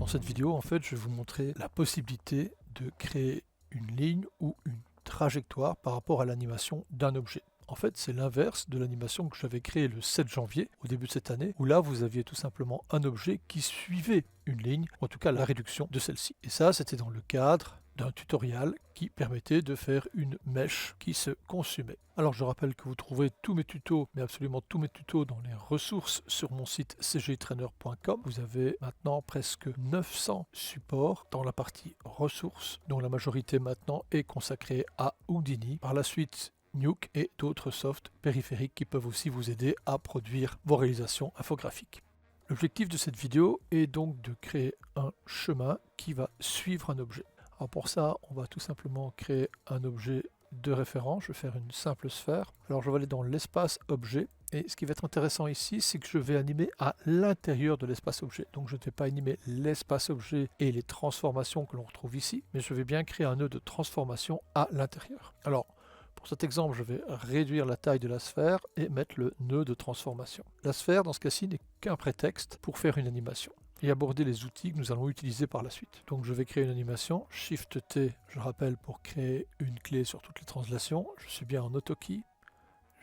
cette vidéo, en fait, je vais vous montrer la possibilité de créer une ligne ou une trajectoire par rapport à l'animation d'un objet. En fait, c'est l'inverse de l'animation que j'avais créée le 7 janvier, au début de cette année, où là, vous aviez tout simplement un objet qui suivait une ligne, ou en tout cas la réduction de celle-ci. Et ça, c'était dans le cadre d'un tutoriel qui permettait de faire une mèche qui se consumait. Alors je rappelle que vous trouverez tous mes tutos, mais absolument tous mes tutos dans les ressources sur mon site cgtrainer.com. Vous avez maintenant presque 900 supports dans la partie ressources, dont la majorité maintenant est consacrée à Houdini. Par la suite, Nuke et d'autres softs périphériques qui peuvent aussi vous aider à produire vos réalisations infographiques. L'objectif de cette vidéo est donc de créer un chemin qui va suivre un objet. Alors pour ça, on va tout simplement créer un objet de référence. Je vais faire une simple sphère. Alors je vais aller dans l'espace objet. Et ce qui va être intéressant ici, c'est que je vais animer à l'intérieur de l'espace objet. Donc je ne vais pas animer l'espace objet et les transformations que l'on retrouve ici, mais je vais bien créer un nœud de transformation à l'intérieur. Alors, pour cet exemple, je vais réduire la taille de la sphère et mettre le nœud de transformation. La sphère, dans ce cas-ci, n'est qu'un prétexte pour faire une animation et aborder les outils que nous allons utiliser par la suite. Donc je vais créer une animation, Shift T, je rappelle, pour créer une clé sur toutes les translations. Je suis bien en AutoKey,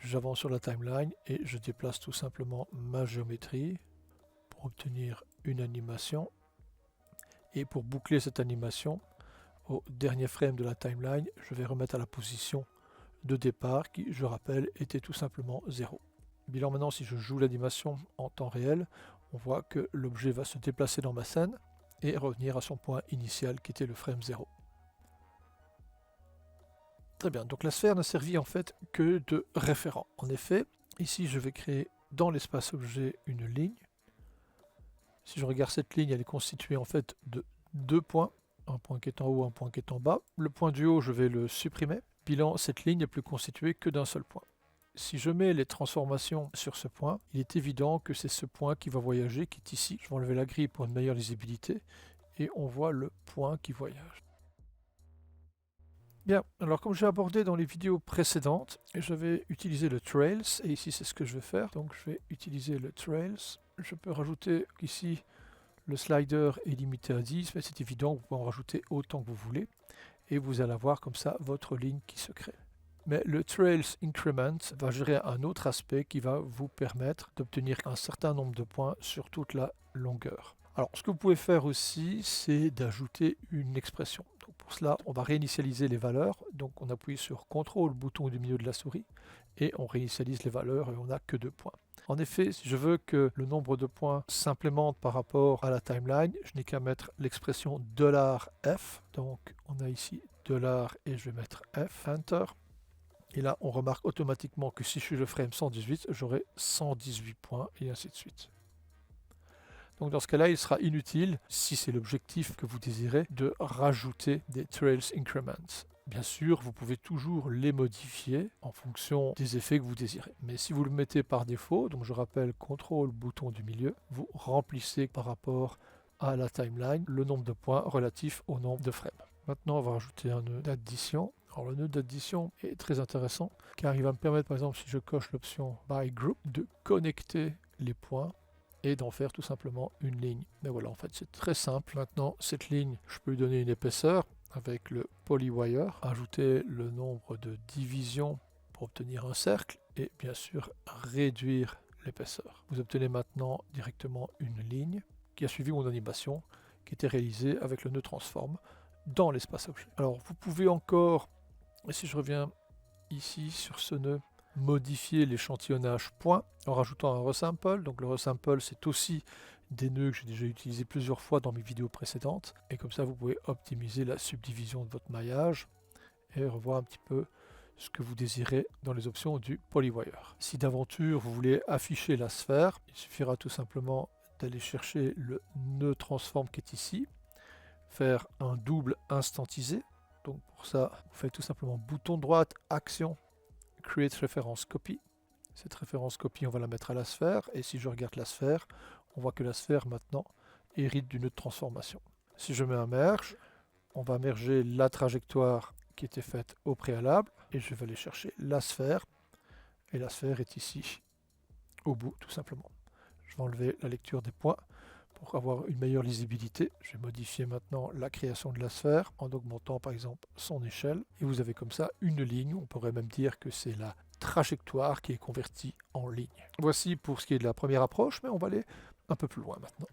j'avance sur la timeline et je déplace tout simplement ma géométrie pour obtenir une animation. Et pour boucler cette animation, au dernier frame de la timeline, je vais remettre à la position de départ qui, je rappelle, était tout simplement 0. Bilan maintenant, si je joue l'animation en temps réel, on voit que l'objet va se déplacer dans ma scène et revenir à son point initial qui était le frame 0. Très bien, donc la sphère n'a servi en fait que de référent. En effet, ici je vais créer dans l'espace objet une ligne. Si je regarde cette ligne, elle est constituée en fait de deux points, un point qui est en haut, un point qui est en bas. Le point du haut, je vais le supprimer. Bilan, cette ligne n'est plus constituée que d'un seul point. Si je mets les transformations sur ce point, il est évident que c'est ce point qui va voyager, qui est ici. Je vais enlever la grille pour une meilleure lisibilité et on voit le point qui voyage. Bien, alors comme j'ai abordé dans les vidéos précédentes, je vais utiliser le Trails et ici c'est ce que je vais faire. Donc je vais utiliser le Trails. Je peux rajouter ici le slider est limité à 10, mais c'est évident, vous pouvez en rajouter autant que vous voulez et vous allez avoir comme ça votre ligne qui se crée. Mais le Trails Increment va gérer un autre aspect qui va vous permettre d'obtenir un certain nombre de points sur toute la longueur. Alors, ce que vous pouvez faire aussi, c'est d'ajouter une expression. Donc, pour cela, on va réinitialiser les valeurs. Donc, on appuie sur CTRL, bouton du milieu de la souris, et on réinitialise les valeurs et on n'a que 2 points. En effet, si je veux que le nombre de points s'implémente par rapport à la timeline, je n'ai qu'à mettre l'expression $f. Donc, on a ici $ et je vais mettre F, Enter. Et là, on remarque automatiquement que si je suis le frame 118, j'aurai 118 points et ainsi de suite. Donc dans ce cas-là, il sera inutile, si c'est l'objectif que vous désirez, de rajouter des Trails Increments. Bien sûr, vous pouvez toujours les modifier en fonction des effets que vous désirez. Mais si vous le mettez par défaut, donc je rappelle CTRL, bouton du milieu, vous remplissez par rapport à la timeline le nombre de points relatif au nombre de frames. Maintenant, on va rajouter un nœud d'addition. Alors le nœud d'addition est très intéressant car il va me permettre, par exemple, si je coche l'option By Group, de connecter les points et d'en faire tout simplement une ligne. Mais voilà, en fait, c'est très simple. Maintenant, cette ligne, je peux lui donner une épaisseur avec le Polywire, ajouter le nombre de divisions pour obtenir un cercle et bien sûr réduire l'épaisseur. Vous obtenez maintenant directement une ligne qui a suivi mon animation qui était réalisée avec le nœud transform dans l'espace objet. Alors, vous pouvez encore, et si je reviens ici sur ce nœud, modifier l'échantillonnage point en rajoutant un resample. Donc le resample, c'est aussi des nœuds que j'ai déjà utilisés plusieurs fois dans mes vidéos précédentes. Et comme ça, vous pouvez optimiser la subdivision de votre maillage et revoir un petit peu ce que vous désirez dans les options du Polywire. Si d'aventure vous voulez afficher la sphère, il suffira tout simplement d'aller chercher le nœud transform qui est ici, faire un double instantisé. Donc pour ça, vous faites tout simplement bouton droite, action, Create Reference Copy. Cette référence copie, on va la mettre à la sphère. Et si je regarde la sphère, on voit que la sphère maintenant hérite d'une autre transformation. Si je mets un merge, on va merger la trajectoire qui était faite au préalable. Et je vais aller chercher la sphère. Et la sphère est ici, au bout, tout simplement. Je vais enlever la lecture des points pour avoir une meilleure lisibilité. Je vais modifier maintenant la création de la sphère en augmentant par exemple son échelle. Et vous avez comme ça une ligne. On pourrait même dire que c'est la trajectoire qui est convertie en ligne. Voici pour ce qui est de la première approche, mais on va aller un peu plus loin maintenant.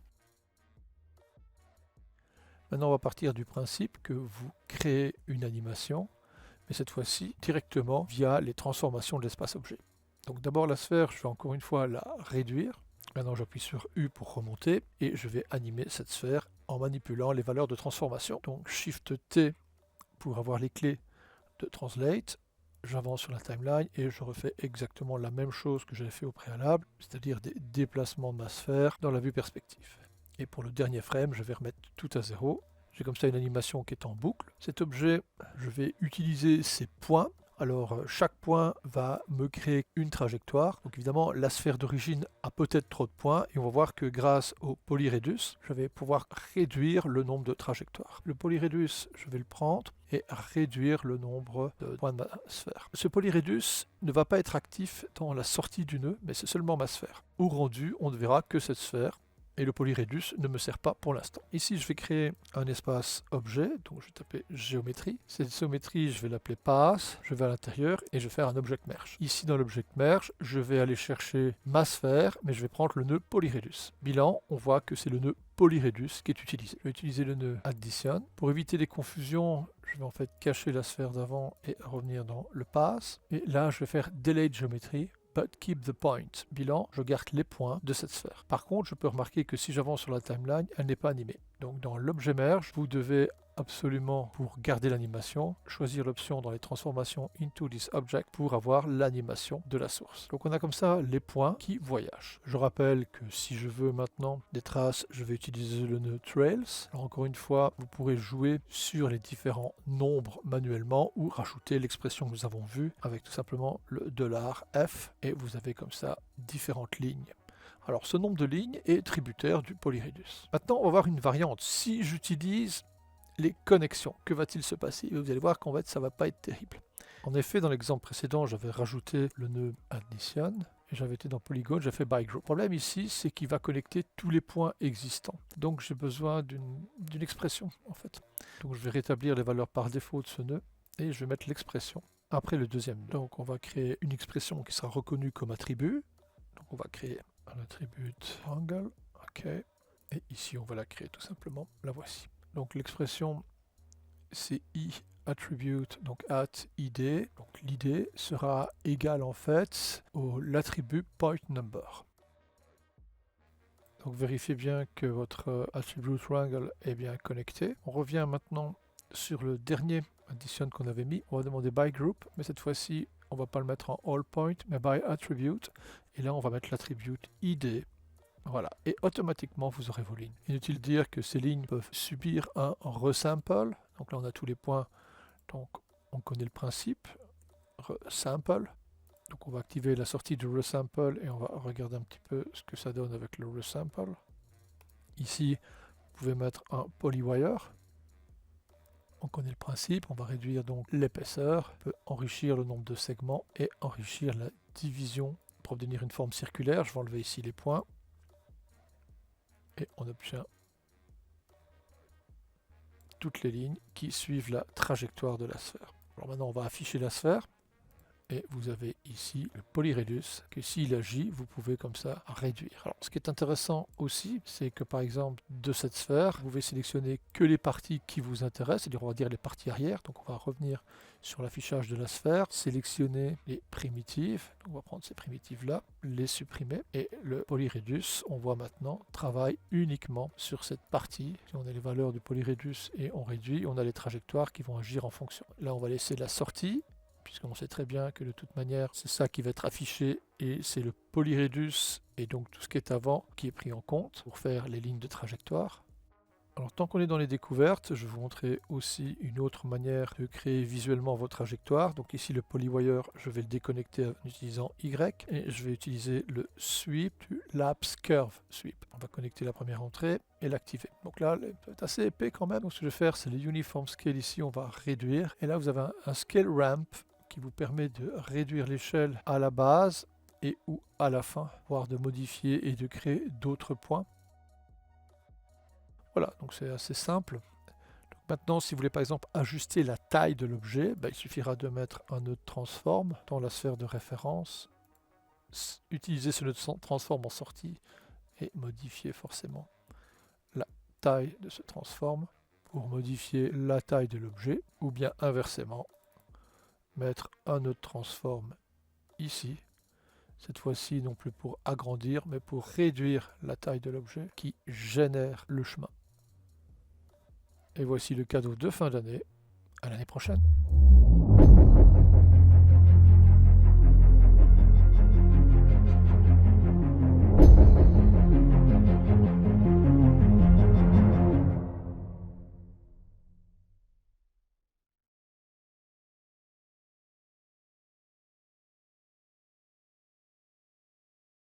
Maintenant, on va partir du principe que vous créez une animation, mais cette fois-ci directement via les transformations de l'espace objet. Donc d'abord la sphère, je vais encore une fois la réduire. Maintenant j'appuie sur U pour remonter et je vais animer cette sphère en manipulant les valeurs de transformation. Donc Shift T pour avoir les clés de Translate. J'avance sur la timeline et je refais exactement la même chose que j'avais fait au préalable, c'est-à-dire des déplacements de ma sphère dans la vue perspective. Et pour le dernier frame, je vais remettre tout à zéro. J'ai comme ça une animation qui est en boucle. Cet objet, je vais utiliser ces points. Alors chaque point va me créer une trajectoire. Donc évidemment la sphère d'origine a peut-être trop de points et on va voir que grâce au polyréduce, je vais pouvoir réduire le nombre de trajectoires. Le polyréduce, je vais le prendre et réduire le nombre de points de ma sphère. Ce polyréduce ne va pas être actif dans la sortie du nœud, mais c'est seulement ma sphère. Au rendu, on ne verra que cette sphère. Et le polyréduce ne me sert pas pour l'instant. Ici, je vais créer un espace objet, donc je vais taper géométrie. Cette géométrie, je vais l'appeler pass, je vais à l'intérieur et je vais faire un object merge. Ici, dans l'object merge, je vais aller chercher ma sphère, mais je vais prendre le nœud polyréduce. Bilan, on voit que c'est le nœud polyréduce qui est utilisé. Je vais utiliser le nœud addition. Pour éviter les confusions, je vais en fait cacher la sphère d'avant et revenir dans le pass. Et là, je vais faire delete géométrie. But keep the point. Bilan, je garde les points de cette sphère. Par contre, je peux remarquer que si j'avance sur la timeline, elle n'est pas animée. Donc dans l'objet merge, vous devez absolument, pour garder l'animation, choisir l'option dans les transformations into this object pour avoir l'animation de la source. Donc on a comme ça les points qui voyagent. Je rappelle que si je veux maintenant des traces, je vais utiliser le nœud trails. Alors encore une fois, vous pourrez jouer sur les différents nombres manuellement ou rajouter l'expression que nous avons vue avec tout simplement le $F et vous avez comme ça différentes lignes. Alors ce nombre de lignes est tributaire du polyréduce. Maintenant on va voir une variante. Si j'utilise les connexions, que va-t-il se passer? Et vous allez voir qu'en fait ça ne va pas être terrible. En effet, dans l'exemple précédent, j'avais rajouté le nœud addition et j'avais été dans Polygon, j'ai fait by group. Le problème ici, c'est qu'il va connecter tous les points existants. Donc j'ai besoin d'une expression en fait. Donc je vais rétablir les valeurs par défaut de ce nœud et je vais mettre l'expression après le deuxième nœud. Donc on va créer une expression qui sera reconnue comme attribut. Donc on va créer un attribut angle, ok. Et ici on va la créer tout simplement, la voici. Donc l'expression c'est i attribute, donc at id. Donc l'id sera égal en fait au l'attribut point number. Donc vérifiez bien que votre attribute triangle est bien connecté. On revient maintenant sur le dernier addition qu'on avait mis. On va demander by group, mais cette fois-ci on va pas le mettre en all point, mais by attribute. Et là on va mettre l'attribut id. Voilà, et automatiquement vous aurez vos lignes. Inutile de dire que ces lignes peuvent subir un resample. Donc là on a tous les points, donc on connaît le principe. Resample. Donc on va activer la sortie du resample et on va regarder un petit peu ce que ça donne avec le resample. Ici, vous pouvez mettre un polywire. On connaît le principe, on va réduire donc l'épaisseur, on peut enrichir le nombre de segments et enrichir la division pour obtenir une forme circulaire. Je vais enlever ici les points. Et on obtient toutes les lignes qui suivent la trajectoire de la sphère. Alors maintenant on va afficher la sphère et vous avez ici le polyréduce que s'il agit vous pouvez comme ça réduire. Alors ce qui est intéressant aussi c'est que par exemple de cette sphère vous pouvez sélectionner que les parties qui vous intéressent, c'est-à-dire on va dire les parties arrière. Donc on va revenir sur l'affichage de la sphère, sélectionner les primitives, donc on va prendre ces primitives là, les supprimer et le polyréduce on voit maintenant travaille uniquement sur cette partie. Si on a les valeurs du polyréduce et on réduit, on a les trajectoires qui vont agir en fonction. Là on va laisser la sortie puisqu'on sait très bien que de toute manière c'est ça qui va être affiché et c'est le polyréduce et donc tout ce qui est avant qui est pris en compte pour faire les lignes de trajectoire. Alors tant qu'on est dans les découvertes, je vais vous montrer aussi une autre manière de créer visuellement votre trajectoire. Donc ici le polywire, je vais le déconnecter en utilisant Y et je vais utiliser le sweep du lapse curve sweep. On va connecter la première entrée et l'activer. Donc là, il peut être assez épais quand même. Donc ce que je vais faire, c'est le uniform scale ici, on va réduire. Et là, vous avez un scale ramp qui vous permet de réduire l'échelle à la base et ou à la fin, voire de modifier et de créer d'autres points. Voilà, donc c'est assez simple. Donc maintenant, si vous voulez par exemple ajuster la taille de l'objet, il suffira de mettre un nœud transform dans la sphère de référence, utiliser ce nœud transform en sortie et modifier forcément la taille de ce transform pour modifier la taille de l'objet, ou bien inversement, mettre un nœud transform ici, cette fois-ci non plus pour agrandir, mais pour réduire la taille de l'objet qui génère le chemin. Et voici le cadeau de fin d'année. À l'année prochaine.